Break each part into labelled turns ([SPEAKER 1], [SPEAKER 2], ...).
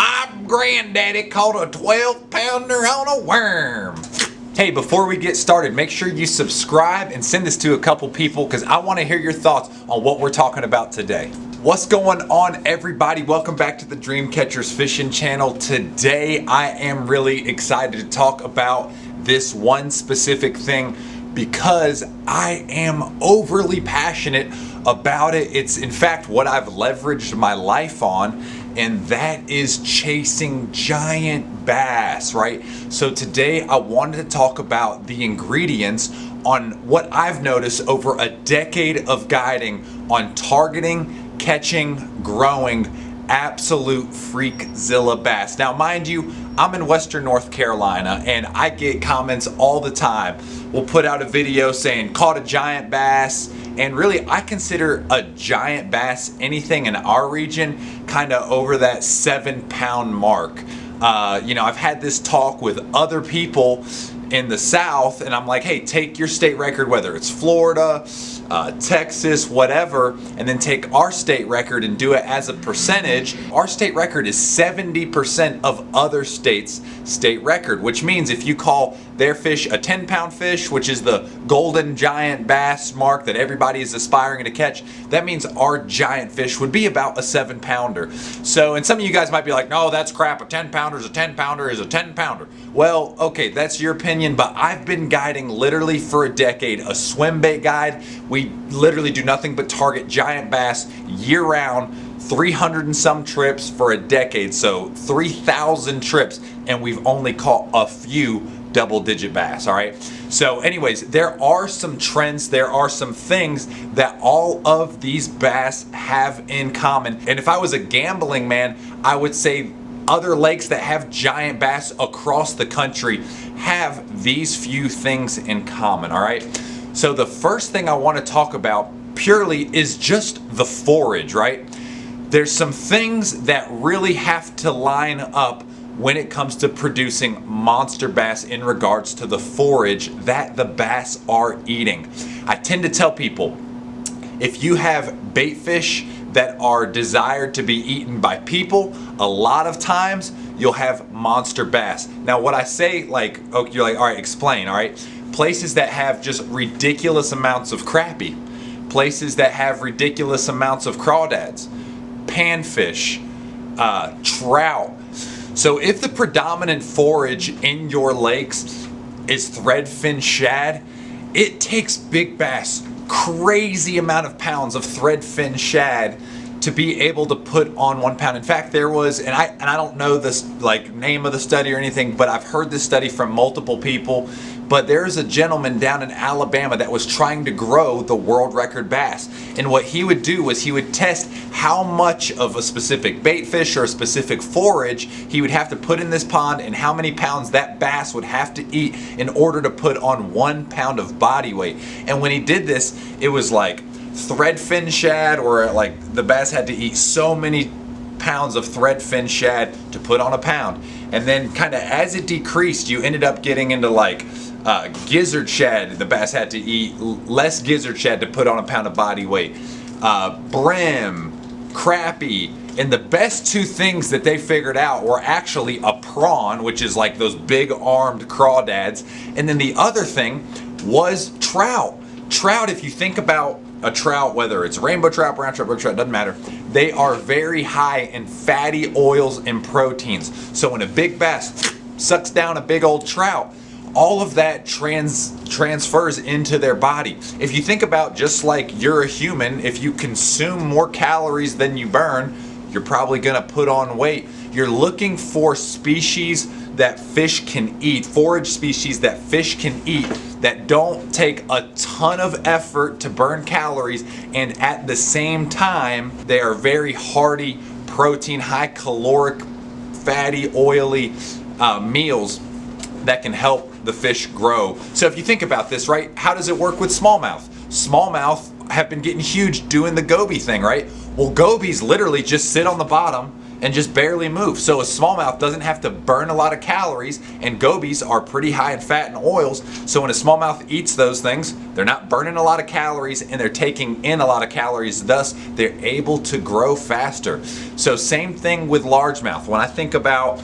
[SPEAKER 1] My granddaddy caught a 12-pounder on a worm. Hey, before we get started, make sure you subscribe and send this to a couple people because I want to hear your thoughts on what we're talking about today. What's going on, everybody? Welcome back to the Dream Catchers Fishing channel. Today, I am really excited to talk about this one specific thing because I am overly passionate about it. It's in fact what I've leveraged my life on, and that is chasing giant bass, right? So today I wanted to talk about the ingredients on what I've noticed over a decade of guiding on targeting, catching, growing absolute freakzilla bass. Now, mind you, I'm in Western North Carolina and I get comments all the time. We'll put out a video saying caught a giant bass, and really I consider a giant bass anything in our region kind of over that 7-pound mark. I've had this talk with other people in the South, and I'm like, hey, take your state record, whether it's Florida, Texas, whatever, and then take our state record and do it as a percentage. Our state record is 70% of other states' state record, which means if you call their fish a 10-pound fish, which is the golden giant bass mark that everybody is aspiring to catch, that means our giant fish would be about a 7-pounder. So, and some of you guys might be like, no, that's crap, a 10-pounder is a 10-pounder is a 10-pounder. Well, okay, that's your opinion, but I've been guiding literally for a decade, a swim bait guide. We literally do nothing but target giant bass year-round, 300 and some trips for a decade, so 3,000 trips, and we've only caught a few double-digit bass, all right? So anyways, there are some trends, there are some things that all of these bass have in common. And if I was a gambling man, I would say other lakes that have giant bass across the country have these few things in common, all right? So the first thing I want to talk about purely is just the forage, right? There's some things that really have to line up when it comes to producing monster bass in regards to the forage that the bass are eating. I tend to tell people, if you have bait fish that are desired to be eaten by people, a lot of times you'll have monster bass. Now what I say, like, oh, you're like, all right, explain, all right? Places that have just ridiculous amounts of crappie, places that have ridiculous amounts of crawdads, panfish, trout. So if the predominant forage in your lakes is threadfin shad, it takes big bass crazy amount of pounds of threadfin shad to be able to put on 1 pound. In fact, there was, and I don't know this like name of the study or anything, but I've heard this study from multiple people. But there's a gentleman down in Alabama that was trying to grow the world record bass. And what he would do was he would test how much of a specific bait fish or a specific forage he would have to put in this pond and how many pounds that bass would have to eat in order to put on 1 pound of body weight. And when he did this, it was like threadfin shad, or like the bass had to eat so many pounds of threadfin shad to put on a pound. And then kind of as it decreased, you ended up getting into like gizzard shad. The bass had to eat less gizzard shad to put on a pound of body weight. Brim, crappie, and the best two things that they figured out were actually a prawn, which is like those big armed crawdads, and then the other thing was trout. Trout, if you think about a trout, whether it's rainbow trout, brown trout, brook trout, doesn't matter, they are very high in fatty oils and proteins. So when a big bass sucks down a big old trout, all of that transfers into their body. If you think about, just like you're a human, if you consume more calories than you burn, you're probably gonna put on weight. You're looking for species that fish can eat, forage species that fish can eat, that don't take a ton of effort to burn calories, and at the same time, they are very hearty, protein, high caloric, fatty, oily meals that can help the fish grow. So if you think about this, right, how does it work with smallmouth? Smallmouth have been getting huge doing the goby thing, right? Well, gobies literally just sit on the bottom and just barely move. So a smallmouth doesn't have to burn a lot of calories, and gobies are pretty high in fat and oils. So when a smallmouth eats those things, they're not burning a lot of calories and they're taking in a lot of calories. Thus, they're able to grow faster. So same thing with largemouth. When I think about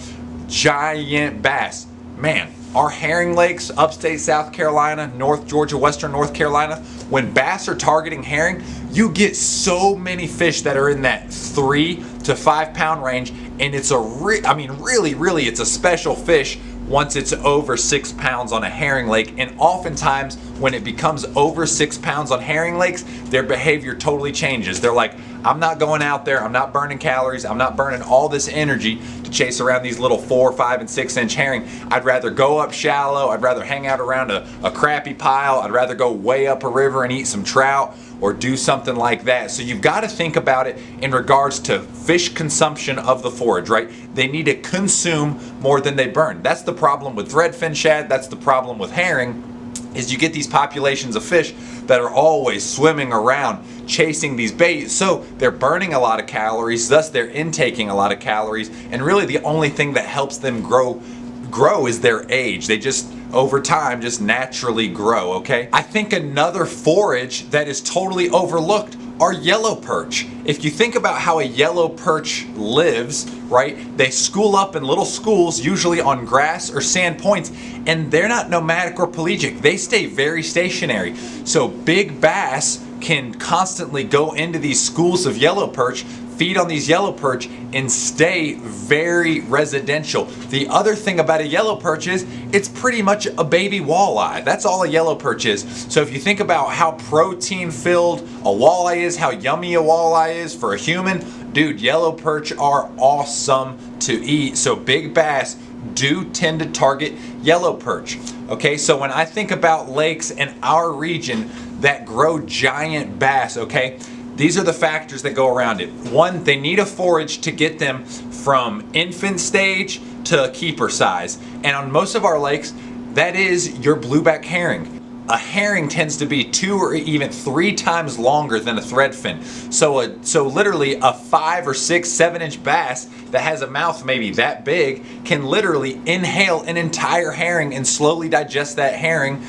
[SPEAKER 1] giant bass, man, our herring lakes, upstate South Carolina, North Georgia, Western North Carolina, when bass are targeting herring, you get so many fish that are in that 3 to 5 pound range, and it's really, it's a special fish once it's over 6 pounds on a herring lake. And oftentimes when it becomes over 6 pounds on herring lakes, their behavior totally changes. They're like, I'm not going out there, I'm not burning calories, I'm not burning all this energy to chase around these little 4, 5, and 6 inch herring. I'd rather go up shallow, I'd rather hang out around a crappie pile, I'd rather go way up a river and eat some trout or do something like that. So you've got to think about it in regards to fish consumption of the forage, right? They need to consume more than they burn. That's the problem with threadfin shad, that's the problem with herring, is you get these populations of fish that are always swimming around chasing these baits, so they're burning a lot of calories, thus they're intaking a lot of calories, and really the only thing that helps them grow is their age. They just over time just naturally grow, okay? I think another forage that is totally overlooked are yellow perch. If you think about how a yellow perch lives, right? They school up in little schools, usually on grass or sand points, and they're not nomadic or pelagic. They stay very stationary. So big bass can constantly go into these schools of yellow perch, feed on these yellow perch, and stay very residential. The other thing about a yellow perch is it's pretty much a baby walleye. That's all a yellow perch is. So if you think about how protein filled a walleye is, how yummy a walleye is for a human, dude, yellow perch are awesome to eat. So big bass do tend to target yellow perch. Okay, so when I think about lakes in our region that grow giant bass, okay, these are the factors that go around it. One, they need a forage to get them from infant stage to keeper size. And on most of our lakes, that is your blueback herring. A herring tends to be 2 or even 3 times longer than a threadfin. So literally a 5 or 6, 7 inch bass that has a mouth maybe that big can literally inhale an entire herring and slowly digest that herring,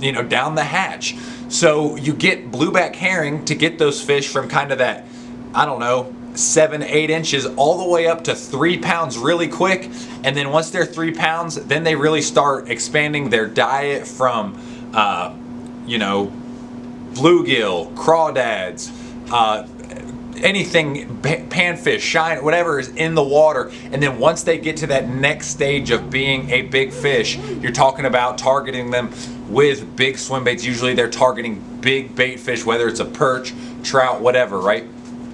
[SPEAKER 1] you know, down the hatch. So you get blueback herring to get those fish from kind of that, I don't know, 7, 8 inches all the way up to 3 pounds really quick. And then once they're 3 pounds, then they really start expanding their diet from, you know, bluegill, crawdads, anything, panfish, shine, whatever is in the water. And then once they get to that next stage of being a big fish, you're talking about targeting them with big swim baits. Usually they're targeting big bait fish, whether it's a perch, trout, whatever, right?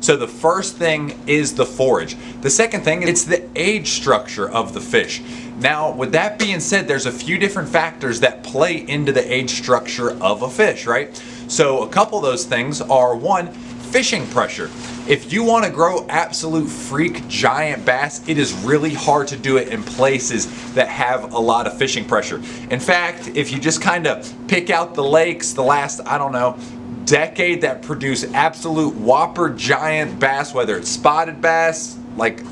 [SPEAKER 1] So the first thing is the forage. The second thing, it's the age structure of the fish. Now, with that being said, there's a few different factors that play into the age structure of a fish, right? So a couple of those things are, one, fishing pressure. If you want to grow absolute freak giant bass, it is really hard to do it in places that have a lot of fishing pressure. In fact, if you just kind of pick out the lakes the last, I don't know, decade that produce absolute whopper giant bass, whether it's spotted bass like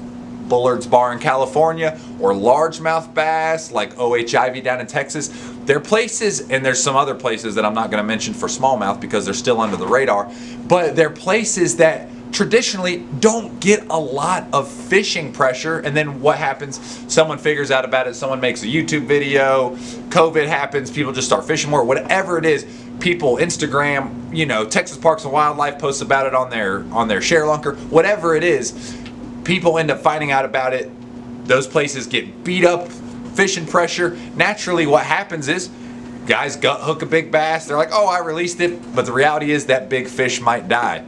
[SPEAKER 1] Bullard's Bar in California or largemouth bass like OHIV down in Texas, they're places, and there's some other places that I'm not going to mention for smallmouth because they're still under the radar, but they're places that traditionally don't get a lot of fishing pressure. And then what happens? Someone figures out about it, someone makes a YouTube video, COVID happens, people just start fishing more, whatever it is. People, Instagram, you know, Texas Parks and Wildlife posts about it on their share lunker, whatever it is, people end up finding out about it. Those places get beat up, fishing pressure. Naturally, what happens is guys gut hook a big bass. They're like, oh, I released it. But the reality is that big fish might die.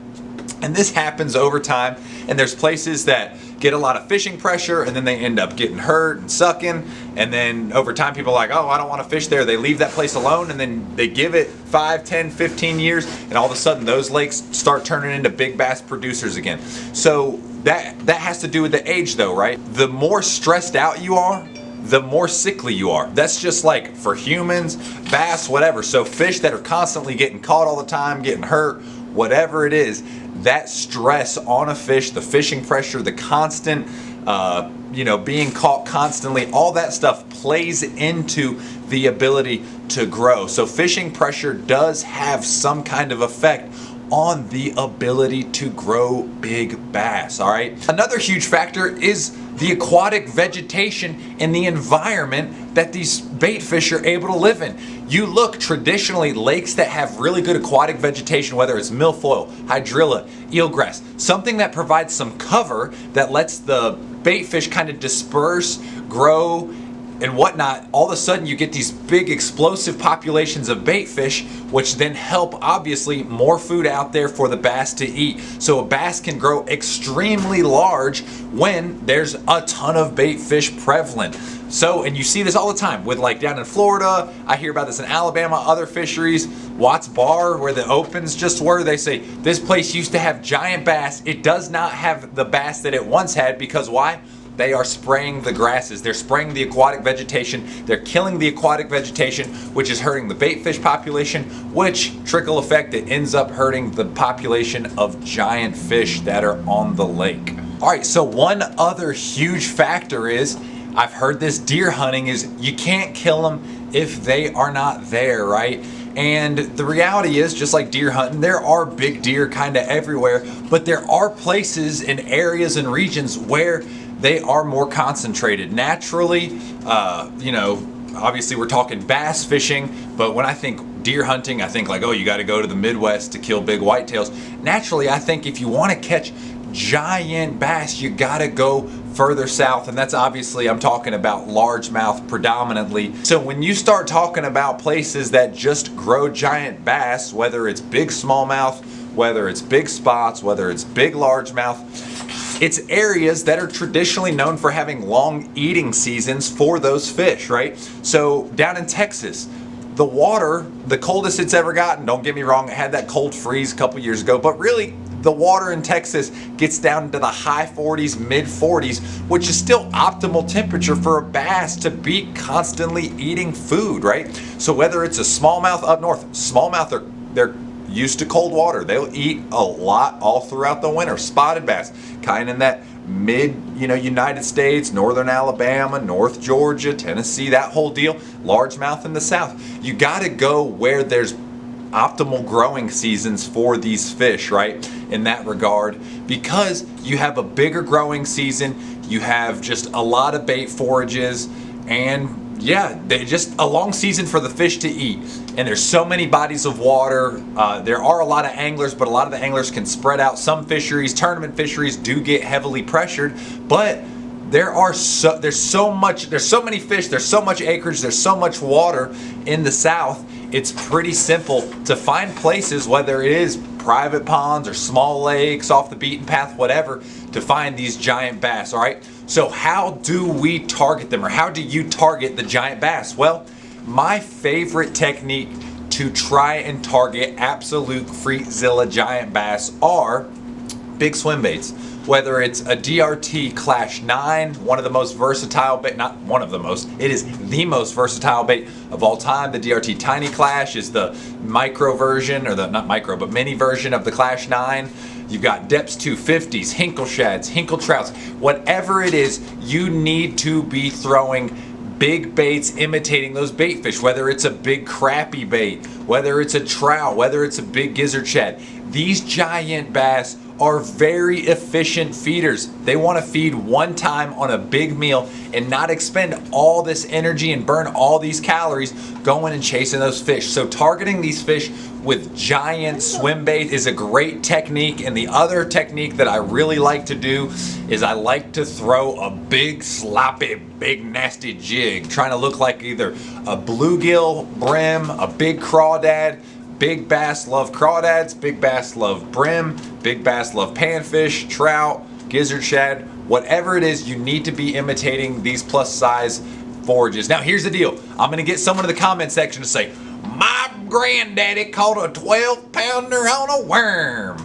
[SPEAKER 1] And this happens over time. And there's places that get a lot of fishing pressure and then they end up getting hurt and sucking. And then over time, people are like, oh, I don't want to fish there. They leave that place alone and then they give it 5, 10, 15 years. And all of a sudden, those lakes start turning into big bass producers again. So that has to do with the age though, right? The more stressed out you are, the more sickly you are. That's just like for humans, bass, whatever. So fish that are constantly getting caught all the time, getting hurt, whatever it is, that stress on a fish, the fishing pressure, the constant being caught constantly, all that stuff plays into the ability to grow. So fishing pressure does have some kind of effect on the ability to grow big bass, all right? Another huge factor is the aquatic vegetation and the environment that these bait fish are able to live in. You look traditionally, lakes that have really good aquatic vegetation, whether it's milfoil, hydrilla, eelgrass, something that provides some cover that lets the bait fish kind of disperse, grow, and whatnot, all of a sudden you get these big explosive populations of bait fish, which then help obviously more food out there for the bass to eat. So a bass can grow extremely large when there's a ton of bait fish prevalent. So, and you see this all the time with like down in Florida, I hear about this in Alabama, other fisheries, Watts Bar, where the opens just were, they say this place used to have giant bass. It does not have the bass that it once had, because why? They are spraying the grasses. They're spraying the aquatic vegetation. They're killing the aquatic vegetation, which is hurting the bait fish population, which trickle effect, it ends up hurting the population of giant fish that are on the lake. All right, so one other huge factor is, I've heard this deer hunting, is you can't kill them if they are not there, right? And the reality is, just like deer hunting, there are big deer kind of everywhere, but there are places and areas and regions where they are more concentrated. Naturally, obviously we're talking bass fishing, but when I think deer hunting, I think like, oh, you got to go to the Midwest to kill big whitetails. Naturally, I think if you want to catch giant bass, you got to go further south, and that's obviously, I'm talking about largemouth predominantly. So when you start talking about places that just grow giant bass, whether it's big smallmouth, whether it's big spots, whether it's big largemouth, it's areas that are traditionally known for having long eating seasons for those fish, right? So down in Texas, the water, the coldest it's ever gotten, don't get me wrong, it had that cold freeze a couple years ago, but really the water in Texas gets down to the high 40s, mid 40s, which is still optimal temperature for a bass to be constantly eating food, right? So whether it's a smallmouth up north, smallmouth, they're used to cold water. They'll eat a lot all throughout the winter. Spotted bass, kind of in that mid, United States, northern Alabama, North Georgia, Tennessee, that whole deal. Largemouth in the south. You got to go where there's optimal growing seasons for these fish, right? In that regard, because you have a bigger growing season, you have just a lot of bait forages, and yeah, they just a long season for the fish to eat. And there's so many bodies of water. There are a lot of anglers, but a lot of the anglers can spread out. Some fisheries, tournament fisheries, do get heavily pressured, but there's so many fish, there's so much acreage, there's so much water in the south. It's pretty simple to find places, whether it is private ponds or small lakes off the beaten path, whatever, to find these giant bass, all right? So how do we target them, or how do you target the giant bass? Well, my favorite technique to try and target absolute freakzilla giant bass are big swim baits. Whether it's a DRT Clash 9, one of the most versatile bait, not one of the most, it is the most versatile bait of all time. The DRT Tiny Clash is the micro version, or the, not micro, but mini version of the Clash 9. You've got Depths 250s, Hinkle Shads, Hinkle Trouts, whatever it is, you need to be throwing big baits imitating those bait fish, whether it's a big crappie bait, whether it's a trout, whether it's a big gizzard shad. These giant bass are very efficient feeders. They want to feed one time on a big meal and not expend all this energy and burn all these calories going and chasing those fish. So targeting these fish with giant swim bait is a great technique. And the other technique that I really like to do is I like to throw a big sloppy, big nasty jig, trying to look like either a bluegill brim, a big crawdad. Big bass love crawdads, big bass love brim, big bass love panfish, trout, gizzard shad, whatever it is, you need to be imitating these plus size forages. Now here's the deal. I'm gonna get someone in the comment section to say, my granddaddy caught a 12-pounder on a worm.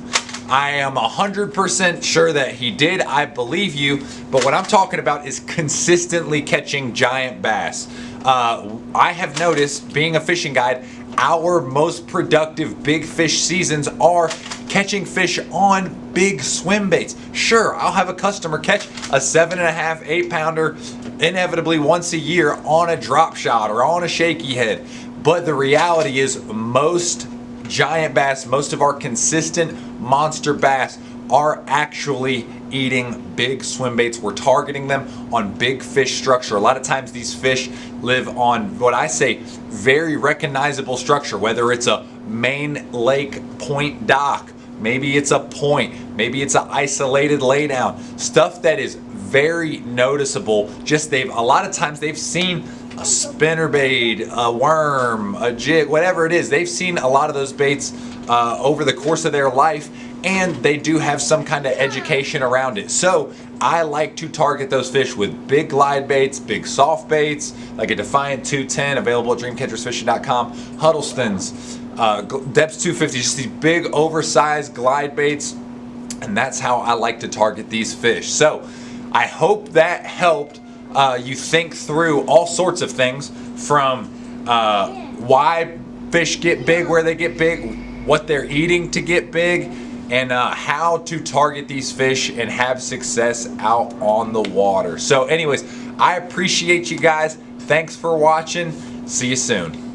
[SPEAKER 1] I am 100% sure that he did. I believe you. But what I'm talking about is consistently catching giant bass. I have noticed, being a fishing guide, our most productive big fish seasons are Catching fish on big swim baits. Sure, I'll have a customer catch a 7.5, 8 pounder inevitably once a year on a drop shot or on a shaky head. But the reality is most giant bass, most of our consistent monster bass are actually eating big swim baits. We're targeting them on big fish structure. A lot of times these fish live on what I say very recognizable structure, whether it's a main lake point dock, maybe it's a point, maybe it's an isolated laydown, stuff that is very noticeable. Just a lot of times they've seen a spinnerbait, a worm, a jig, whatever it is. They've seen a lot of those baits over the course of their life, and they do have some kind of education around it. So I like to target those fish with big glide baits, big soft baits, like a Defiant 210 available at dreamcatchersfishing.com, Huddleston's, Depths 250, just these big oversized glide baits, and that's how I like to target these fish. So I hope that helped you think through all sorts of things, from why fish get big, where they get big, what they're eating to get big, and how to target these fish and have success out on the water. So anyways, I appreciate you guys. Thanks for watching. See you soon.